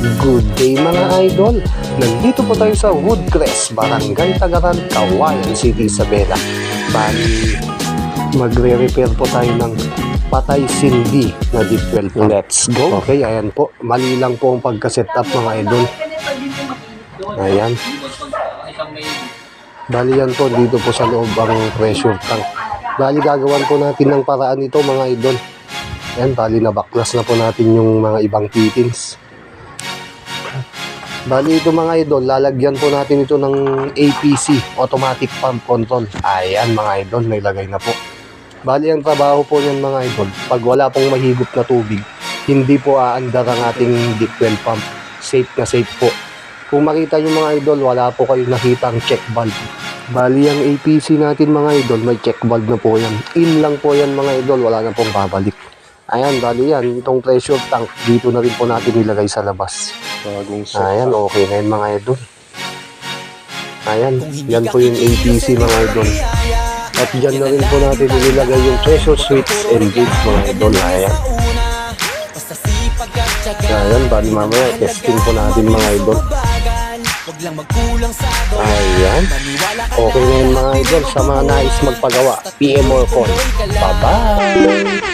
Good day mga idol! Nandito po tayo sa Woodcrest, Barangay Tagaran, Cauayan City, Isabela. Bali, magre-repair po tayo ng patay sindi na deep well pump. Let's go! Okay, ayan po. Mali lang po ang pagka-set up mga idol. Ayan. Bali yan po, dito po sa loob ang pressure tank. Bali, gagawan po natin ng paraan ito mga idol. Ayan, bali na baklas na po natin yung mga ibang fittings. Bali ito mga idol, lalagyan po natin ito ng APC, Automatic Pump Control. Ayan mga idol, nailagay na po. Bali ang trabaho po niyan mga idol, pag wala pong mahigop na tubig, hindi po aandar ang ating deep well pump. Safe na safe po. Kung makita nyo mga idol, wala po kayong nakitang check valve. Bali ang APC natin mga idol, may check valve na po yan. In lang po yan mga idol, wala na pong babalik. Ayan, bali yan, itong pressure tank, dito na rin po natin nilagay sa labas. Ayan, okay na yun mga idol. Ayan, yan po yung APC mga idol. At dyan na rin po natin nilagay yung pressure switch and gauge mga idol. Ayan. Ayan, bali mamaya, testing po natin mga idol. Ayan. Okay na yun mga idol. Sa mga nais magpagawa, PM or call. Bye-bye!